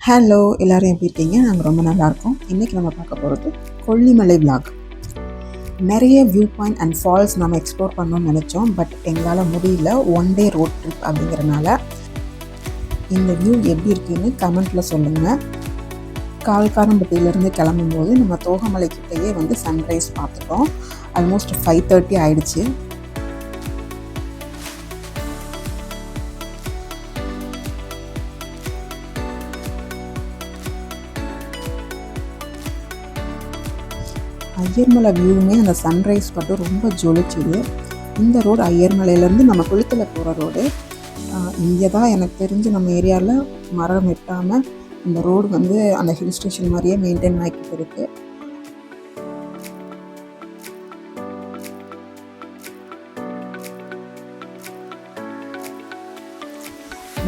Hello எல்லோரும் எப்படி இருக்கீங்க? நாங்கள் ரொம்ப நல்லாயிருக்கோம். இன்றைக்கி நம்ம பார்க்க போகிறது கொல்லிமலை விளாக். நிறைய வியூ பாயிண்ட் அண்ட் ஃபால்ஸ் நம்ம எக்ஸ்ப்ளோர் பண்ணணும்னு நினச்சோம். பட் எங்களால் முடியல. ஒன் டே ரோட் ட்ரிப் அப்படிங்கிறனால இந்த வியூ எப்படி இருக்குதுன்னு கமெண்ட்டில் சொல்லுங்கள். கால்காரம்பட்டியிலேருந்து கிளம்பும்போது நம்ம தோகமலை கிட்டேயே சன்ரைஸ் பார்த்துட்டோம். ஆல்மோஸ்ட் 5:30 ஆகிடுச்சு. ஐயர்மலை வியூவுமே அந்த சன்ரைஸ் மட்டும் ரொம்ப ஜொலிச்சுது. இந்த ரோடு ஐயர்மலையிலேருந்து நம்ம குளித்தலை போகிற ரோடு. இங்கே தான் எனக்கு தெரிஞ்சு நம்ம ஏரியாவில் மரம் வெட்டாமல் இந்த ரோடு அந்த ஹில் ஸ்டேஷன் மாதிரியே மெயின்டைன் ஆகிக்கிட்டு இருக்குது.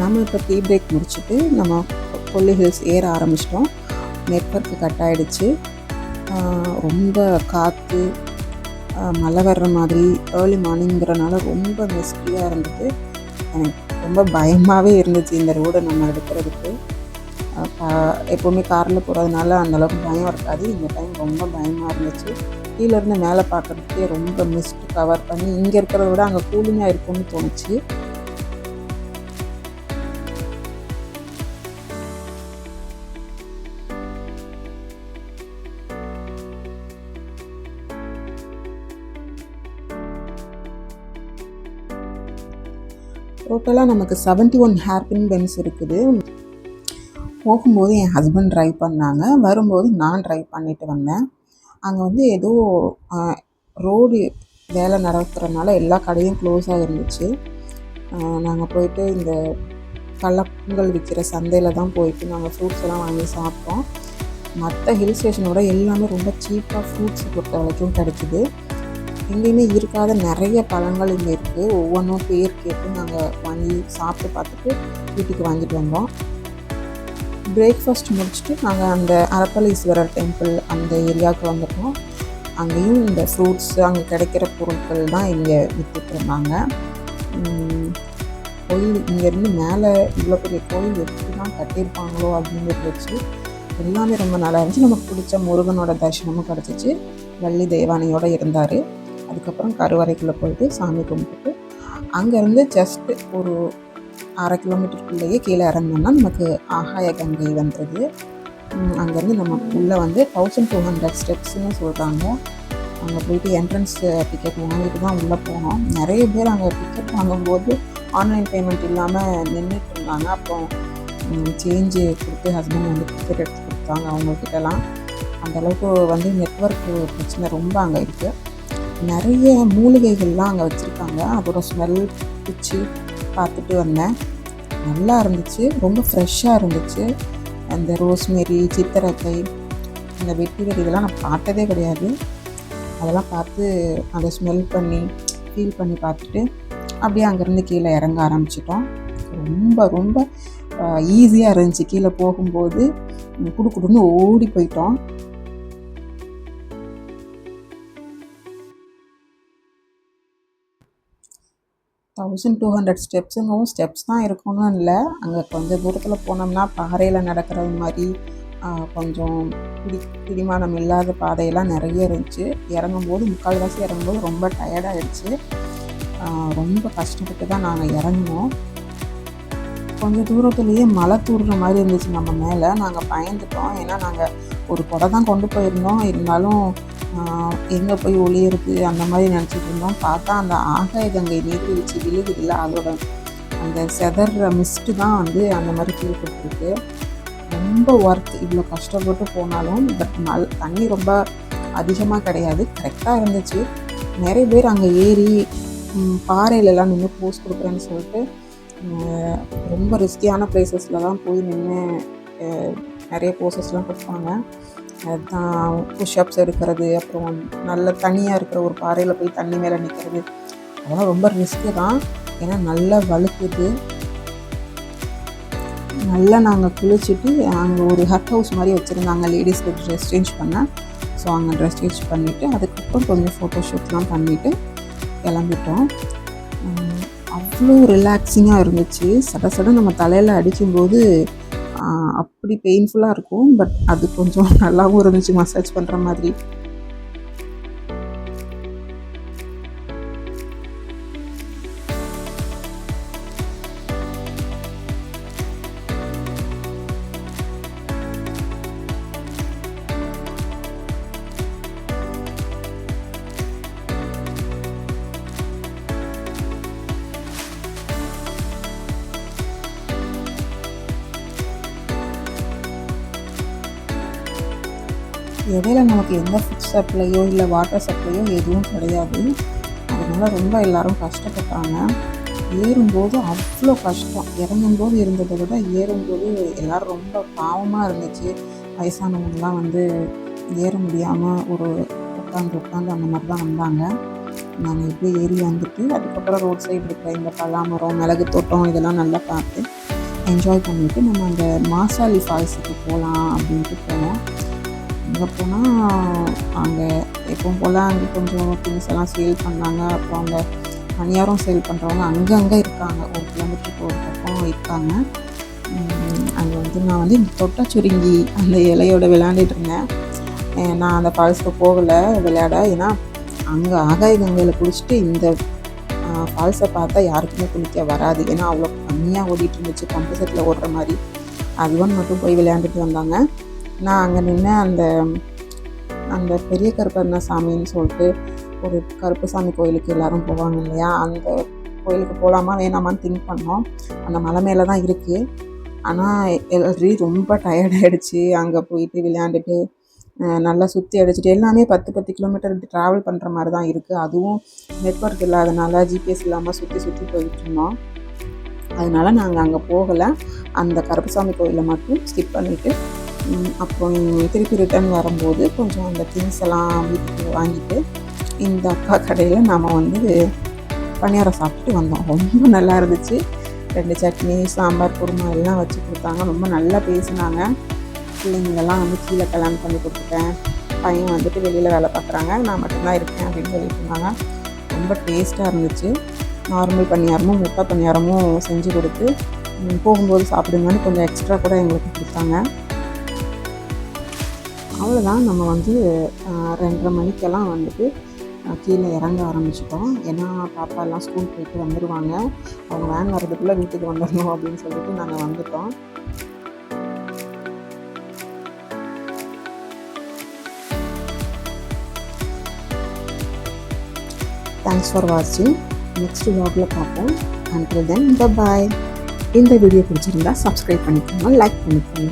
நம்ம இப்போ டீ பிரேக் முடிச்சுட்டு நம்ம கொல்லி ஹில்ஸ் ஏற ஆரம்பிச்சிட்டோம். நெட்வொர்க்கு கட் ஆகிடுச்சு. ரொம்ப காற்று, மழை வர்ற மாதிரி ஏர்லி மார்னிங்கிறனால ரொம்ப மிஸ்டியாக இருந்தது. எனக்கு ரொம்ப பயமாகவே இருந்துச்சு இந்த ரோடை நம்ம எடுக்கிறதுக்கு. எப்போவுமே காரில் போகிறதுனால அந்தளவுக்கு பயம் இருக்காது. இந்த டைம் ரொம்ப பயமாக இருந்துச்சு. கீழேருந்து மேலே பார்க்குறதுக்கே ரொம்ப மிஸ்ட் கவர் பண்ணி இங்கே இருக்கிறத விட அங்கே கூலிங்காக இருக்கும்னு தோணுச்சு. டோட்டலாக நமக்கு 71 ஹேர்பின் பென்ஸ் இருக்குது. போகும்போது என் ஹஸ்பண்ட் ட்ரைவ் பண்ணாங்க, வரும்போது நான் ட்ரைவ் பண்ணிட்டு வந்தேன். அங்கே ஏதோ ரோடு வேலை நடக்கிறனால எல்லா கடையும் க்ளோஸாக இருந்துச்சு. நாங்கள் போயிட்டு இந்த கள்ளப்பொங்கல் விற்கிற சந்தையில் தான் போயிட்டு நாங்கள் ஃப்ரூட்ஸ் எல்லாம் வாங்கி சாப்பிட்டோம். மற்ற ஹில் ஸ்டேஷனோட எல்லாமே ரொம்ப சீப்பாக ஃப்ரூட்ஸ் பொறுத்த வரைக்கும் கிடைச்சிது. எங்கேயுமே இருக்காத நிறைய பழங்கள் இங்கே இருக்குது. ஒவ்வொன்றும் பேர் கேட்டு நாங்கள் வாங்கி சாப்பிட்டு பார்த்துட்டு வீட்டுக்கு வாங்கிட்டு வந்தோம். பிரேக்ஃபாஸ்ட் முடிச்சுட்டு நாங்கள் அந்த அரப்பளீஸ்வரர் டெம்பிள் அந்த ஏரியாவுக்கு வந்துட்டோம். அங்கேயும் இந்த ஃப்ரூட்ஸ் அங்கே கிடைக்கிற பொருட்கள் தான் இங்கே விற்றுட்டு இருந்தாங்க. கோயில் இங்கேருந்து மேலே இவ்வளோ பெரிய கோயில் எப்படி தான் கட்டியிருப்பாங்களோ அப்படிங்கிறது வச்சு எல்லாமே ரொம்ப நல்லா இருந்துச்சு. நமக்கு பிடிச்ச முருகனோட தரிசனமும் கிடச்சிச்சு. வள்ளி தெய்வானையோடு இருந்தார். அதுக்கப்புறம் கருவறைக்குள்ளே போயிட்டு சாமி கும்பிட்டுட்டு அங்கேருந்து ஜஸ்ட்டு ஒரு 1/2 கிலோமீட்டருக்குள்ளேயே கீழே இறங்கினோம்னா நமக்கு ஆகாய கங்கை வந்தது. அங்கேருந்து நம்ம உள்ளே 1200 ஸ்டெப்ஸ்ன்னு சொல்கிறாங்க. அங்கே போயிட்டு என்ட்ரன்ஸ் டிக்கெட் வாங்கிட்டு தான் உள்ளே போனோம். நிறைய பேர் அங்கே டிக்கெட் வாங்கும்போது ஆன்லைன் பேமெண்ட் இல்லாமல் நின்றுட்டு இருந்தாங்க. அப்புறம் சேஞ்சு கொடுத்து ஹஸ்பண்ட் டிக்கெட் எடுத்து கொடுத்தாங்க அவங்கக்கிட்டலாம். அந்தளவுக்கு நெட்வொர்க்கு பிரச்சனை ரொம்ப அங்கே இருக்குது. நிறைய மூலிகைகள்லாம் அங்கே வச்சுருக்காங்க. அதோட ஸ்மெல் பிடிச்சி பார்த்துட்டு வந்தேன். நல்லா இருந்துச்சு, ரொம்ப ஃப்ரெஷ்ஷாக இருந்துச்சு. அந்த ரோஸ்மெரி, சித்திரத்தை, இந்த வெட்டி இதெல்லாம் நான் பார்த்ததே கிடையாது. அதெல்லாம் பார்த்து அதை ஸ்மெல் பண்ணி ஃபீல் பண்ணி பார்த்துட்டு அப்படியே அங்கேருந்து கீழே இறங்க ஆரம்பிச்சிட்டோம். ரொம்ப ரொம்ப ஈஸியாக இருந்துச்சு. கீழே போகும்போது குடுக்குடுன்னு ஓடி போயிட்டோம். ஸ்டெப்ஸுங்கவும் ஸ்டெப்ஸ் தான் இருக்கணும்னு இல்லை. அங்கே கொஞ்சம் தூரத்தில் போனோம்னா பாறையில் நடக்கிறது மாதிரி கொஞ்சம் பிடிமானம் இல்லாத பாதையெல்லாம் நிறைய இருந்துச்சு. இறங்கும்போது முக்கால்வாசி இறங்கும்போது ரொம்ப டயர்டாகிடுச்சு. ரொம்ப கஷ்டப்பட்டு தான் நாங்கள் இறங்கினோம். கொஞ்சம் தூரத்துலேயே மழை தூடுற மாதிரி இருந்துச்சு நம்ம மேலே. நாங்கள் பயந்துட்டோம். ஏன்னா நாங்கள் ஒரு குடை தான் கொண்டு போயிருந்தோம். இருந்தாலும் எங்கே போய் ஒளியிருக்கு அந்த மாதிரி நினச்சிட்டு இருந்தோம். பார்த்தா அந்த ஆகாய கங்கை நீர்வீழ்ச்சி விழுகுதில்ல, அதோட அந்த செதற மிஸ்ட்டு தான் அந்த மாதிரி ஃபீல் கொடுத்துருக்கு. ரொம்ப ஒர்த் இவ்வளோ கஷ்டப்பட்டு போனாலும். பட் தண்ணி ரொம்ப அதிகமாக கிடையாது, கரெக்டாக இருந்துச்சு. நிறைய பேர் அங்கே ஏறி பாறையிலலாம் நின்று போஸ் கொடுக்குறேன்னு சொல்லிட்டு ரொம்ப ரிஸ்கியான ப்ளேஸஸில் தான் போய் நின்று நிறைய போஸஸ்லாம் கொடுப்பாங்க. அதுதான் புஷ்அப்ஸ் எடுக்கிறது, அப்புறம் நல்ல தனியாக இருக்கிற ஒரு பாறையில் போய் தண்ணி மேலே நிற்கிறது, அதெல்லாம் ரொம்ப ரிஸ்க்கு தான். ஏன்னா நல்லா வழுக்குது. நல்லா நாங்கள் குளிச்சுட்டு அங்கே ஒரு ஹட் ஹவுஸ் மாதிரி வச்சுருந்தாங்க லேடிஸ்க்கு ட்ரெஸ் சேஞ்ச் பண்ண. ஸோ அங்கே ட்ரெஸ் சேஞ்ச் பண்ணிவிட்டு அதுக்கப்புறம் கொஞ்சம் ஃபோட்டோஷூட்லாம் பண்ணிவிட்டு கிளம்பிட்டோம். அவ்வளோ ரிலாக்ஸிங்காக இருந்துச்சு. சட நம்ம தலையில் அடிக்கும்போது அப்படி பெயின்ஃபுல்லாக இருக்கும். பட் அது கொஞ்சம் நல்லாவும் இருந்துச்சு மசாஜ் பண்ணுற மாதிரி. இடையில நமக்கு எந்த ஃபுட் சப்ளையோ இல்லை வாட்டர் சப்ளையோ எதுவும் கிடையாது. அதனால் ரொம்ப எல்லோரும் கஷ்டப்பட்டாங்க. ஏறும்போது அவ்வளோ கஷ்டம். இறங்கும்போது இருந்ததை விட ஏறும்போது எல்லோரும் ரொம்ப பாவமாக இருந்துச்சு. வயசானவங்களாம் வந்து ஏற முடியாமல் உட்காந்து அந்த மாதிரி தான் வந்தாங்க. நாங்கள் எப்படி ஏறி வந்துட்டு அதுக்கப்புறம் ரோட் சைடு இருக்கிற இந்த பலாமரம், மிளகு தோட்டம் இதெல்லாம் நல்லா பார்த்து என்ஜாய் பண்ணிவிட்டு நம்ம அந்த மாசாலி ஃபால்ஸுக்கு போகலாம் அப்படின்ட்டு போனோம். அங்கே போனால் அங்கே எப்பவும் போல் அங்கே கொஞ்சம் திங்ஸ் எல்லாம் சேல் பண்ணாங்க. அப்புறம் அங்கே பணியாரம் சேல் பண்ணுறவங்க அங்கங்கே இருக்காங்க. 1 கிலோமீட்டருக்கு ஒரு பக்கம் இருக்காங்க. அங்கே வந்து நான் வந்து இந்த தொட்டாச்சுருங்கி அந்த இலையோட விளையாண்டுட்டு இருந்தேன். நான் அந்த ஃபால்ஸுக்கு போகலை விளையாட. ஏன்னா அங்கே ஆகாய கங்கையில் குளிச்சுட்டு இந்த ஃபால்ஸை பார்த்தா யாருக்குமே குளிக்க வராது. ஏன்னா அவ்வளோ கம்மியாக ஓடிட்டு இருந்துச்சு, பம்பு செட்டில் ஓடுற மாதிரி. அதுவன் மட்டும் போய் விளையாண்டுட்டு வந்தாங்க. நான் அங்கே நின்று அந்த பெரிய கருப்பண்ண சாமின்னு சொல்லிட்டு ஒரு கருப்பு சாமி கோயிலுக்கு எல்லோரும் போவாங்க இல்லையா, அந்த கோயிலுக்கு போகலாமா வேணாமான்னு திங்க் பண்ணோம். அந்த மலை மேலே தான் இருக்குது. ஆனால் ஆல்ரெடி ரொம்ப டயர்டாகிடுச்சு. அங்கே போயிட்டு விளையாண்டுட்டு நல்லா சுற்றி அடிச்சுட்டு எல்லாமே 10 கிலோமீட்டர் ட்ராவல் பண்ணுற மாதிரி தான் இருக்குது. அதுவும் நெட்வொர்க் இல்லாதனால ஜிபிஎஸ் இல்லாமல் சுற்றி போயிட்டு இருந்தோம். அதனால் நாங்கள் அங்கே போகலை. அந்த கருப்புசாமி கோயிலை மட்டும் ஸ்கிப் பண்ணிவிட்டு அப்புறம் திருப்பி ரிட்டர்ன் வரும்போது கொஞ்சம் அந்த திங்ஸ் எல்லாம் வீட்டுக்கு வாங்கிட்டு இந்த அக்கா கடையில் நாம் வந்து பணியாரம் சாப்பிட்டுட்டு வந்தோம். ரொம்ப நல்லா இருந்துச்சு. 2 சட்னி, சாம்பார், குருமா எல்லாம் வச்சு கொடுத்தாங்க. ரொம்ப நல்லா பேசினாங்க. பிள்ளைங்களெல்லாம் வந்து கீழே கல்யாணம் பண்ணி கொடுத்துட்டேன், பையன் வந்துட்டு வெளியில் வேலை பார்க்குறாங்க, நான் மட்டும்தான் இருக்கேன் அப்படின்னு சொல்லிட்டு இருந்தாங்க. ரொம்ப டேஸ்ட்டாக இருந்துச்சு. நார்மல் பணியாரமும் முட்டை பணியாரமும் செஞ்சு கொடுத்து போகும்போது சாப்பிடுங்கன்னு கொஞ்சம் எக்ஸ்ட்ரா கூட எங்களுக்கு கொடுத்தாங்க. அவ்வளோதான். நம்ம வந்து 2:30 மணிக்கெல்லாம் வந்துட்டு கீழே இறங்க ஆரம்பிச்சிட்டோம். ஏன்னா பாப்பா எல்லாம் ஸ்கூல் போயிட்டு வந்துடுவாங்க, அவங்க வேன் வர்றதுக்குள்ளே வீட்டுக்கு வந்துடணும் அப்படின்னு சொல்லிட்டு நாங்கள் வந்துட்டோம். தேங்க்ஸ் ஃபார் வாட்சிங். நெக்ஸ்ட் vlogல பார்ப்போம். Until then, bye bye. இந்த வீடியோ பிடிச்சிருந்தா சப்ஸ்கிரைப் பண்ணிக்கோங்க, லைக் பண்ணிக்கோங்க.